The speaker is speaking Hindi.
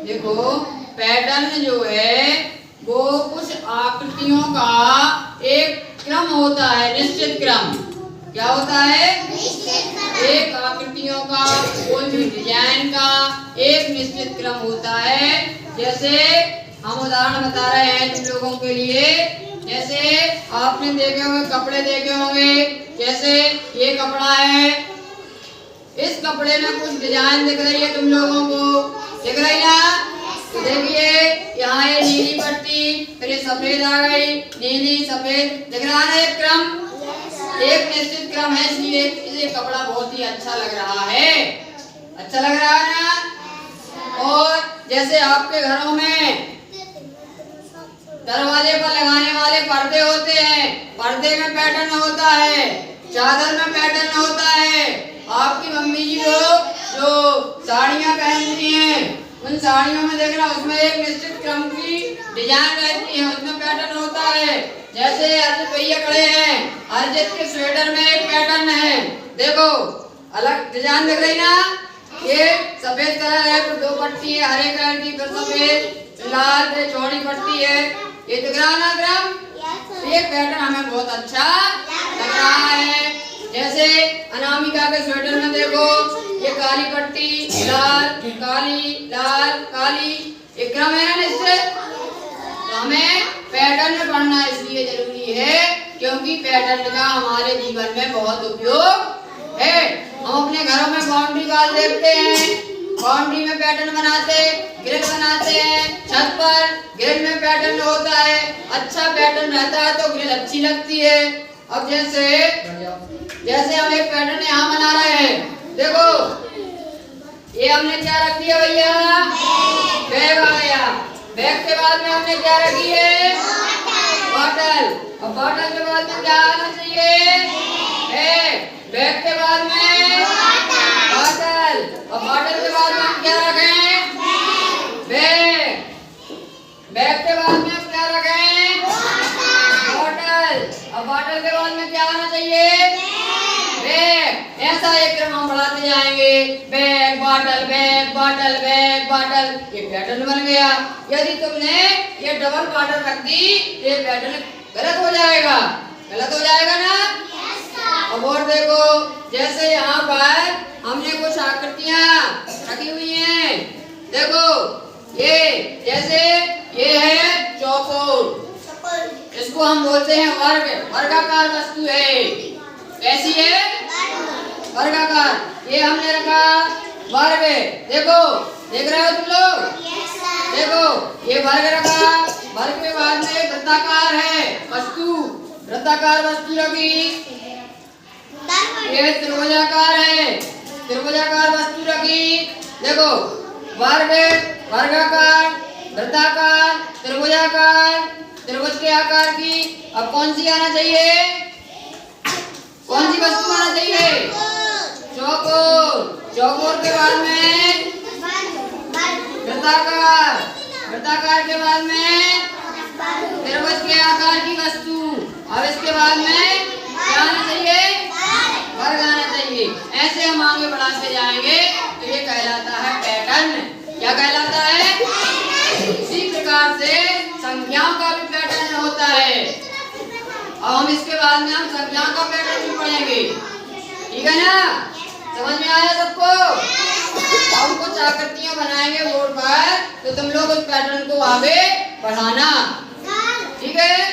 देखो पैटर्न जो है वो कुछ आकृतियों का एक क्रम होता है, निश्चित क्रम। क्या होता है? एक आकृतियों का, कोई भी डिजाइन का एक निश्चित क्रम होता है। जैसे हम उदाहरण बता रहे हैं तुम लोगों के लिए। जैसे आपने देखे होंगे, कपड़े देखे होंगे। जैसे ये कपड़ा है, इस कपड़े में कुछ डिजाइन दिख रही है तुम लोगों को, दिख रही ना? तो देखिए यहाँ ये नीली पट्टी, फिर ये सफेद आ गई, नीली सफेद, दिख रहा है एक क्रम, एक निश्चित क्रम है। इसलिए ये कपड़ा बहुत ही अच्छा लग रहा है, अच्छा लग रहा है ना? और जैसे आपके घरों में दरवाजे पर लगाने वाले पर्दे होते हैं, पर्दे में पैटर्न होता है, चादर में पैटर्न होता है। आपकी मम्मी जी लोग जो साड़ियाँ पहनती हैं, उन साड़ियों में देखना उसमें एक निश्चित क्रम की डिजाइन रहती है, उसमें पैटर्न होता है। जैसे अर्जित भैया खड़े हैं, अर्जित के स्वेटर में एक पैटर्न है, देखो अलग डिजाइन दिख रही ना? ये सफेद कलर है, फिर दो पट्टी है हरे कलर की, फिर सफेद लाल फिर चौड़ी पट्टी है, ये दिख रहा ना क्रम? ये पैटर्न हमें बहुत अच्छा लग रहा है। जैसे अनामिका के स्वेटर में देखो ये काली पट्टी, लाल काली लाल काली, एक क्रम है ना निश्चित? तो हमें पैटर्न पढ़ना इसलिए जरूरी है क्योंकि पैटर्न का हमारे जीवन में बहुत उपयोग है। हम अपने घरों में बाउंड्री वॉल देखते हैं, बाउंड्री में पैटर्न बनाते, ग्रिल बनाते हैं, छत पर ग्रिल में पैटर्न होता है। अच्छा पैटर्न रहता है तो ग्रिल अच्छी लगती है। अब जैसे हम एक पैटर्न यहाँ बना रहे हैं, देखो ये हमने क्या रख दिया भैया? बैग आ गया। बैग के बाद में हमने क्या रखी है? बॉटल। और बॉटल के बाद में क्या आना चाहिए? बैग। बैग के बाद में बॉटल। और बॉटल के बाद में हम क्या रखें? बैग। बैग के बाद में हम क्या रखें? बॉटल। और बॉटल के बाद में क्या आना चाहिए? बैग। ऐसा एक क्रम हम बढ़ाते जाएंगे, bag bottle bag bottle bag bottle, ये पैटर्न बन गया। यदि तुमने ये डबल बॉटल रख दी ये पैटर्न गलत हो जाएगा, गलत हो जाएगा ना? अब और देखो जैसे यहाँ पर हमने कुछ आकृतियाँ रखी हुई हैं, देखो ये जैसे ये है चौकोर, इसको हम बोलते हैं वर्ग, वर्गाकार वस्तु है। कैसी है? वर्गाकार। ये हमने रखा वर्ग, देखो देख रहे हो तुम लोग? देखो ये वर्ग रखा, वर्ग के बाद में वृत्ताकार है वस्तु, वृत्ताकार वस्तु रखी। ये त्रिभुजाकार है, त्रिभुजाकार वस्तु रखी। देखो वर्ग, वर्गाकार, वृत्ताकार, त्रिभुजाकार, त्रिभुज के आकार की। अब कौन सी आना चाहिए? कौन सी वस्तु आना चाहिए? चौकोर। चौकोर के बाद में वृत्ताकार, वृत्ताकार के बाद में त्रिभुज के आकार की वस्तु। अब इसके बाद में क्या आना चाहिए? वर्ग आना चाहिए। ऐसे हम आगे बढ़ाते जाएंगे तो ये कहलाता है पैटर्न। क्या कहलाता है? इसी प्रकार से संख्याओं का भी पैटर्न होता है। अब हम इसके बाद में हम संख्याओं का पैटर्न भी पढ़ेंगे, ठीक है ना? समझ में आया सबको? हम कुछ आकृतियां बनाएंगे बोर्ड पर, तो तुम लोग उस पैटर्न को आगे बढ़ाना, ठीक है?